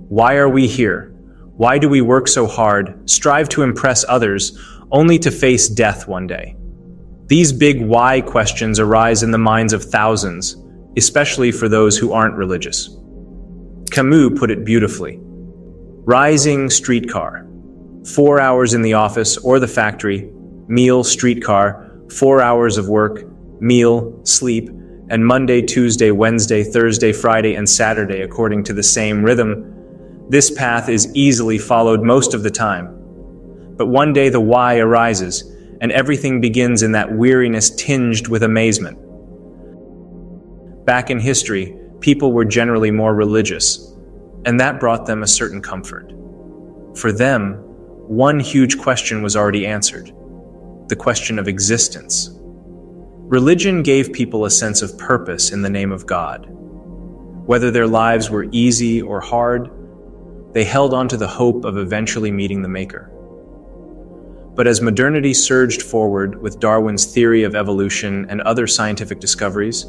Why are we here? Why do we work so hard, strive to impress others, only to face death one day? These big why questions arise in the minds of thousands, especially for those who aren't religious. Camus put it beautifully. Rising streetcar. 4 hours in the office or the factory, meal, streetcar, 4 hours of work, meal, sleep, and Monday, Tuesday, Wednesday, Thursday, Friday, and Saturday according to the same rhythm. This path is easily followed most of the time. But one day the why arises, and everything begins in that weariness tinged with amazement. Back in history, people were generally more religious, and that brought them a certain comfort. For them, one huge question was already answered, the question of existence. Religion gave people a sense of purpose in the name of God. Whether their lives were easy or hard, they held on to the hope of eventually meeting the Maker. But as modernity surged forward with Darwin's theory of evolution and other scientific discoveries,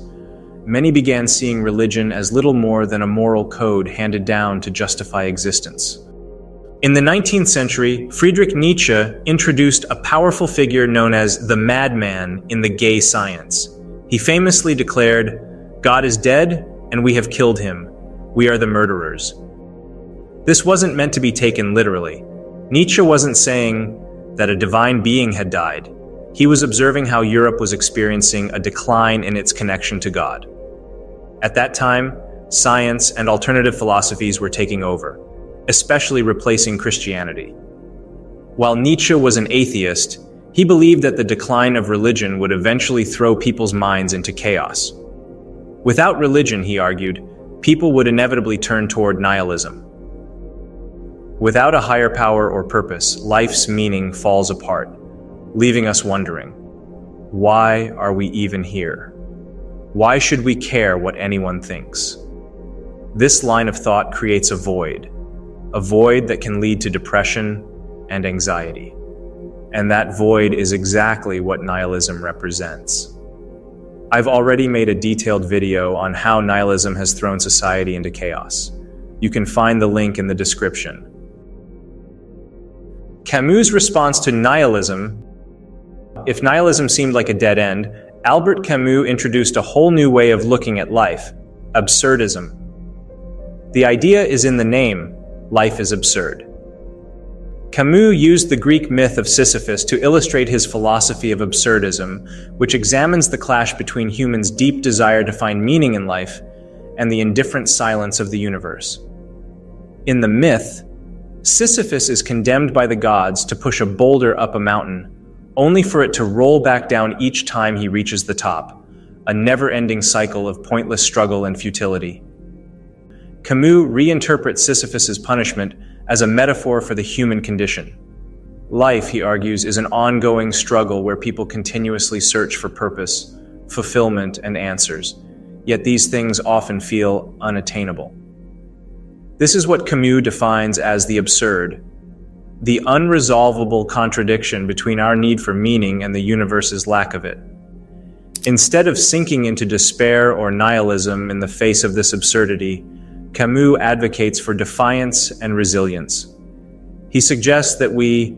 many began seeing religion as little more than a moral code handed down to justify existence. In the 19th century, Friedrich Nietzsche introduced a powerful figure known as the madman in the gay science. He famously declared, "God is dead, and we have killed him. We are the murderers." This wasn't meant to be taken literally. Nietzsche wasn't saying that a divine being had died. He was observing how Europe was experiencing a decline in its connection to God. At that time, science and alternative philosophies were taking over, especially replacing Christianity. While Nietzsche was an atheist, he believed that the decline of religion would eventually throw people's minds into chaos. Without religion, he argued, people would inevitably turn toward nihilism. Without a higher power or purpose, life's meaning falls apart, leaving us wondering, why are we even here? Why should we care what anyone thinks? This line of thought creates a void that can lead to depression and anxiety. And that void is exactly what nihilism represents. I've already made a detailed video on how nihilism has thrown society into chaos. You can find the link in the description. Camus' response to nihilism. If nihilism seemed like a dead end, Albert Camus introduced a whole new way of looking at life, absurdism. The idea is in the name, life is absurd. Camus used the Greek myth of Sisyphus to illustrate his philosophy of absurdism, which examines the clash between humans' deep desire to find meaning in life and the indifferent silence of the universe. In the myth, Sisyphus is condemned by the gods to push a boulder up a mountain, only for it to roll back down each time he reaches the top, a never-ending cycle of pointless struggle and futility. Camus reinterprets Sisyphus's punishment as a metaphor for the human condition. Life, he argues, is an ongoing struggle where people continuously search for purpose, fulfillment, and answers, yet these things often feel unattainable. This is what Camus defines as the absurd, the unresolvable contradiction between our need for meaning and the universe's lack of it. Instead of sinking into despair or nihilism in the face of this absurdity, Camus advocates for defiance and resilience. He suggests that we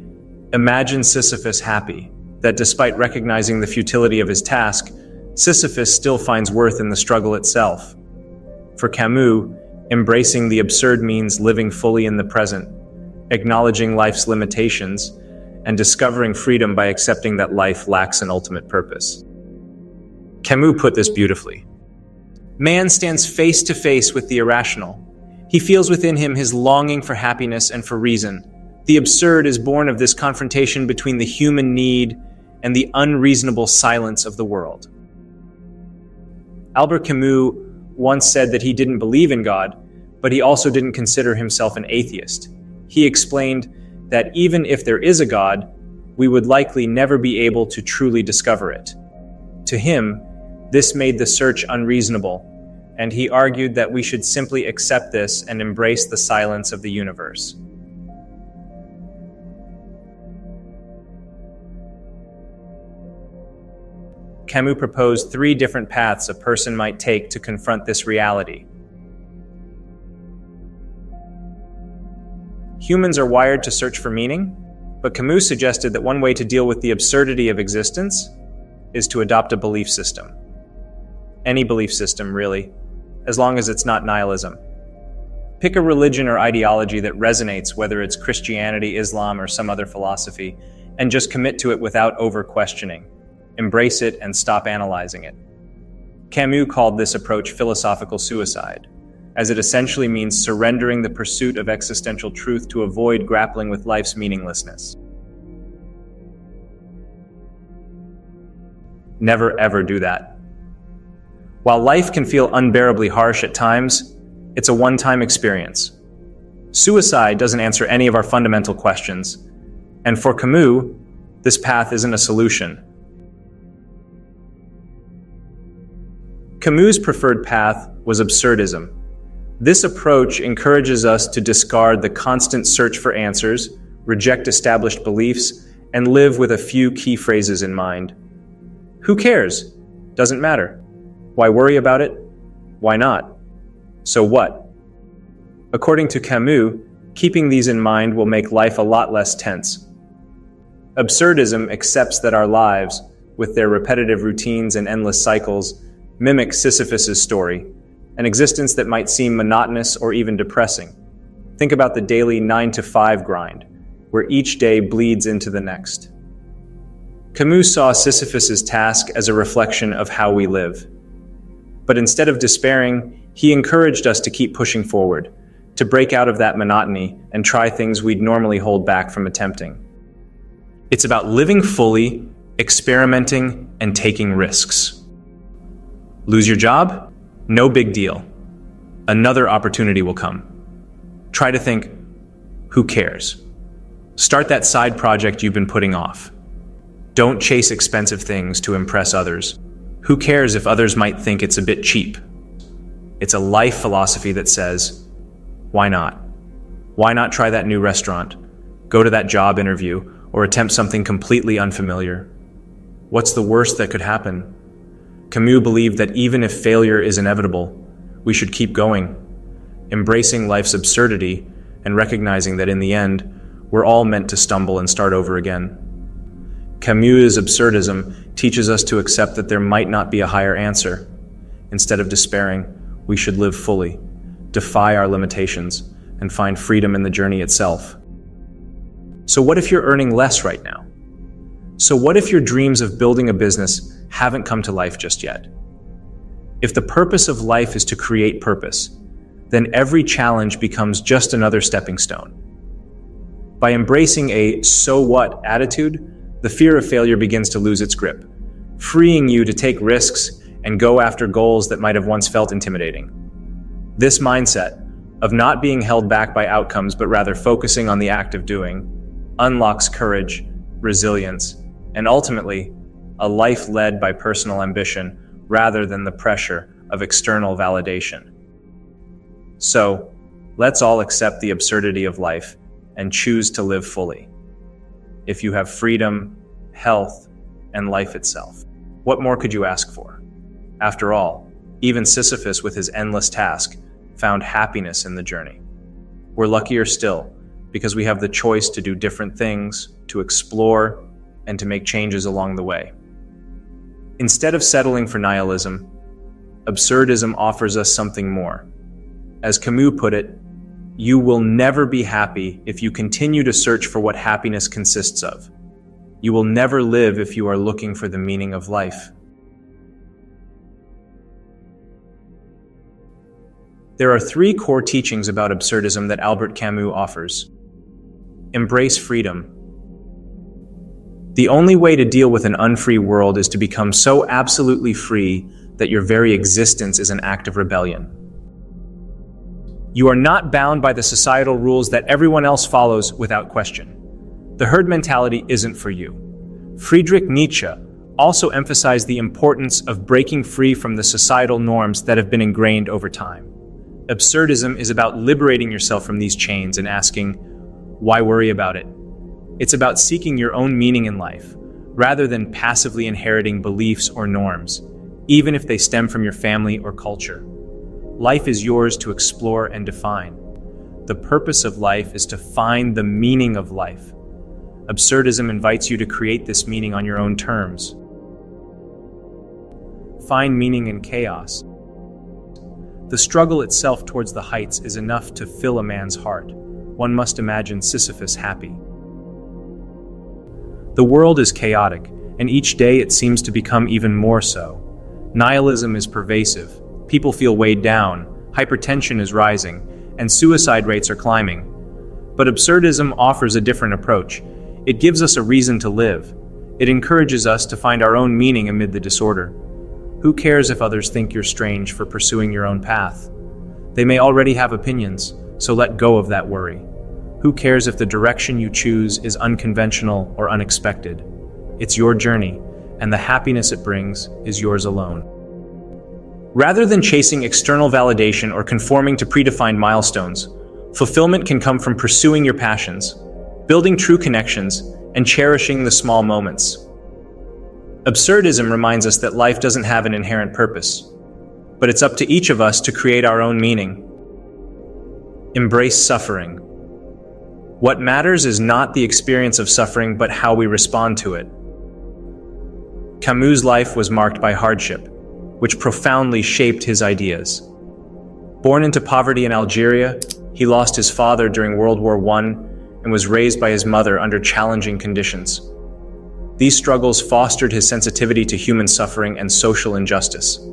imagine Sisyphus happy, that despite recognizing the futility of his task, Sisyphus still finds worth in the struggle itself. For Camus, embracing the absurd means living fully in the present, acknowledging life's limitations, and discovering freedom by accepting that life lacks an ultimate purpose. Camus put this beautifully. Man stands face to face with the irrational. He feels within him his longing for happiness and for reason. The absurd is born of this confrontation between the human need and the unreasonable silence of the world. Albert Camus once said that he didn't believe in God, but he also didn't consider himself an atheist. He explained that even if there is a God, we would likely never be able to truly discover it. To him, this made the search unreasonable, and he argued that we should simply accept this and embrace the silence of the universe. Camus proposed 3 different paths a person might take to confront this reality. Humans are wired to search for meaning, but Camus suggested that one way to deal with the absurdity of existence is to adopt a belief system. Any belief system, really, as long as it's not nihilism. Pick a religion or ideology that resonates, whether it's Christianity, Islam, or some other philosophy, and just commit to it without over-questioning. Embrace it and stop analyzing it. Camus called this approach philosophical suicide, as it essentially means surrendering the pursuit of existential truth to avoid grappling with life's meaninglessness. Never ever do that. While life can feel unbearably harsh at times, it's a one-time experience. Suicide doesn't answer any of our fundamental questions, and for Camus, this path isn't a solution. Camus' preferred path was absurdism. This approach encourages us to discard the constant search for answers, reject established beliefs, and live with a few key phrases in mind. Who cares? Doesn't matter. Why worry about it? Why not? So what? According to Camus, keeping these in mind will make life a lot less tense. Absurdism accepts that our lives, with their repetitive routines and endless cycles, mimic Sisyphus' story, an existence that might seem monotonous or even depressing. Think about the daily 9-to-5 grind, where each day bleeds into the next. Camus saw Sisyphus' task as a reflection of how we live. But instead of despairing, he encouraged us to keep pushing forward, to break out of that monotony and try things we'd normally hold back from attempting. It's about living fully, experimenting, and taking risks. Lose your job? No big deal. Another opportunity will come. Try to think, who cares? Start that side project you've been putting off. Don't chase expensive things to impress others. Who cares if others might think it's a bit cheap? It's a life philosophy that says, why not? Why not try that new restaurant, go to that job interview, or attempt something completely unfamiliar? What's the worst that could happen? Camus believed that even if failure is inevitable, we should keep going, embracing life's absurdity and recognizing that in the end, we're all meant to stumble and start over again. Camus' absurdism teaches us to accept that there might not be a higher answer. Instead of despairing, we should live fully, defy our limitations, and find freedom in the journey itself. So what if you're earning less right now? So what if your dreams of building a business haven't come to life just yet? If the purpose of life is to create purpose, then every challenge becomes just another stepping stone. By embracing a "so what" attitude, the fear of failure begins to lose its grip, freeing you to take risks and go after goals that might have once felt intimidating. This mindset of not being held back by outcomes but rather focusing on the act of doing unlocks courage, resilience, and ultimately, a life led by personal ambition rather than the pressure of external validation. So, let's all accept the absurdity of life and choose to live fully. If you have freedom, health, and life itself, what more could you ask for? After all, even Sisyphus with his endless task found happiness in the journey. We're luckier still because we have the choice to do different things, to explore, and to make changes along the way. Instead of settling for nihilism, absurdism offers us something more. As Camus put it, you will never be happy if you continue to search for what happiness consists of. You will never live if you are looking for the meaning of life. There are 3 core teachings about absurdism that Albert Camus offers. Embrace freedom. The only way to deal with an unfree world is to become so absolutely free that your very existence is an act of rebellion. You are not bound by the societal rules that everyone else follows without question. The herd mentality isn't for you. Friedrich Nietzsche also emphasized the importance of breaking free from the societal norms that have been ingrained over time. Absurdism is about liberating yourself from these chains and asking, why worry about it? It's about seeking your own meaning in life, rather than passively inheriting beliefs or norms, even if they stem from your family or culture. Life is yours to explore and define. The purpose of life is to find the meaning of life. Absurdism invites you to create this meaning on your own terms. Find meaning in chaos. The struggle itself towards the heights is enough to fill a man's heart. One must imagine Sisyphus happy. The world is chaotic, and each day it seems to become even more so. Nihilism is pervasive. People feel weighed down, hypertension is rising, and suicide rates are climbing. But absurdism offers a different approach. It gives us a reason to live. It encourages us to find our own meaning amid the disorder. Who cares if others think you're strange for pursuing your own path? They may already have opinions, so let go of that worry. Who cares if the direction you choose is unconventional or unexpected? It's your journey, and the happiness it brings is yours alone. Rather than chasing external validation or conforming to predefined milestones, fulfillment can come from pursuing your passions, building true connections, and cherishing the small moments. Absurdism reminds us that life doesn't have an inherent purpose, but it's up to each of us to create our own meaning. Embrace suffering. What matters is not the experience of suffering, but how we respond to it. Camus' life was marked by hardship, which profoundly shaped his ideas. Born into poverty in Algeria, he lost his father during World War I and was raised by his mother under challenging conditions. These struggles fostered his sensitivity to human suffering and social injustice.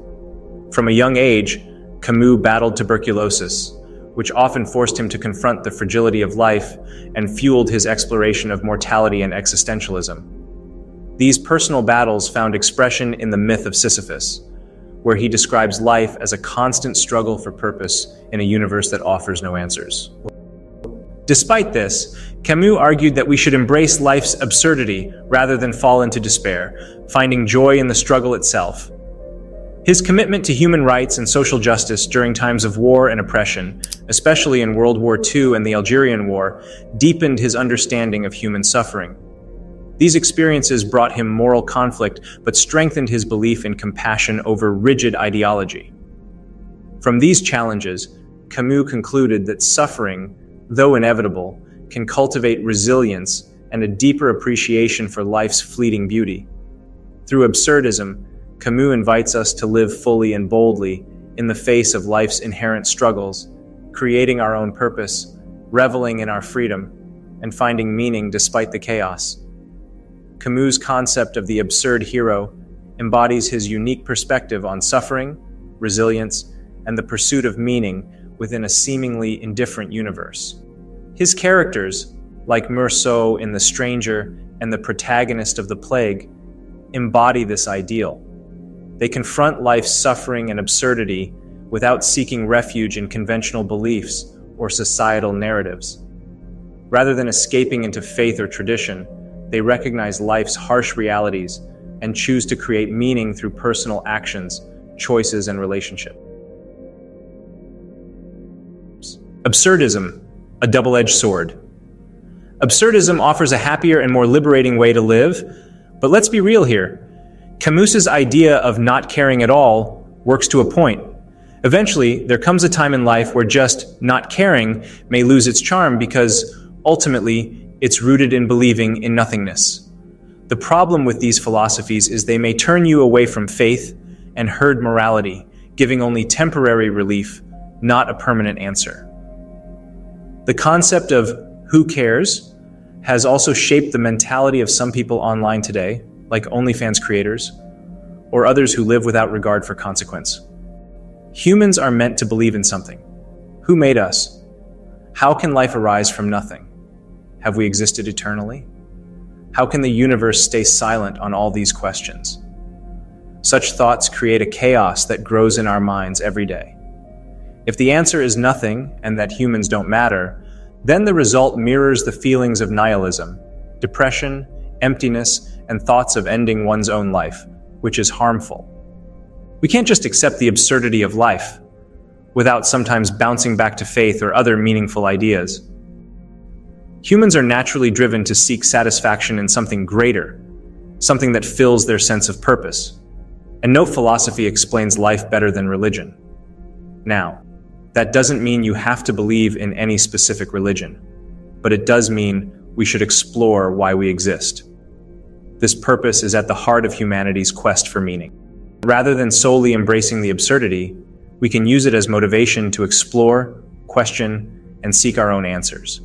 From a young age, Camus battled tuberculosis, which often forced him to confront the fragility of life and fueled his exploration of mortality and existentialism. These personal battles found expression in the myth of Sisyphus, where he describes life as a constant struggle for purpose in a universe that offers no answers. Despite this, Camus argued that we should embrace life's absurdity rather than fall into despair, finding joy in the struggle itself. His commitment to human rights and social justice during times of war and oppression, especially in World War II and the Algerian War, deepened his understanding of human suffering. These experiences brought him moral conflict, but strengthened his belief in compassion over rigid ideology. From these challenges, Camus concluded that suffering, though inevitable, can cultivate resilience and a deeper appreciation for life's fleeting beauty. Through absurdism, Camus invites us to live fully and boldly in the face of life's inherent struggles, creating our own purpose, reveling in our freedom, and finding meaning despite the chaos. Camus' concept of the absurd hero embodies his unique perspective on suffering, resilience, and the pursuit of meaning within a seemingly indifferent universe. His characters, like Meursault in The Stranger and the protagonist of The Plague, embody this ideal. They confront life's suffering and absurdity without seeking refuge in conventional beliefs or societal narratives. Rather than escaping into faith or tradition, they recognize life's harsh realities and choose to create meaning through personal actions, choices, and relationships. Absurdism, a double-edged sword. Absurdism offers a happier and more liberating way to live, but let's be real here. Camus's idea of not caring at all works to a point. Eventually, there comes a time in life where just not caring may lose its charm because, ultimately, it's rooted in believing in nothingness. The problem with these philosophies is they may turn you away from faith and herd morality, giving only temporary relief, not a permanent answer. The concept of who cares has also shaped the mentality of some people online today, like OnlyFans creators, or others who live without regard for consequence. Humans are meant to believe in something. Who made us? How can life arise from nothing? Have we existed eternally? How can the universe stay silent on all these questions? Such thoughts create a chaos that grows in our minds every day. If the answer is nothing and that humans don't matter, then the result mirrors the feelings of nihilism, depression, emptiness, and thoughts of ending one's own life, which is harmful. We can't just accept the absurdity of life without sometimes bouncing back to faith or other meaningful ideas. Humans are naturally driven to seek satisfaction in something greater, something that fills their sense of purpose. And no philosophy explains life better than religion. Now, That doesn't mean you have to believe in any specific religion, but it does mean we should explore why we exist. This purpose is at the heart of humanity's quest for meaning. Rather than solely embracing the absurdity, we can use it as motivation to explore, question, and seek our own answers.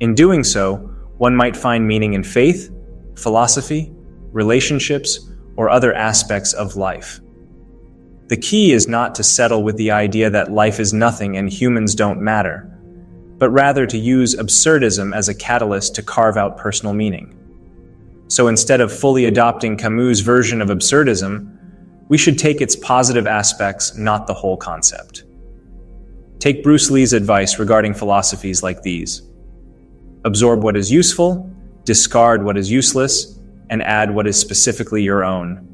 In doing so, one might find meaning in faith, philosophy, relationships, or other aspects of life. The key is not to settle with the idea that life is nothing and humans don't matter, but rather to use absurdism as a catalyst to carve out personal meaning. So instead of fully adopting Camus' version of absurdism, we should take its positive aspects, not the whole concept. Take Bruce Lee's advice regarding philosophies like these. Absorb what is useful, discard what is useless, and add what is specifically your own.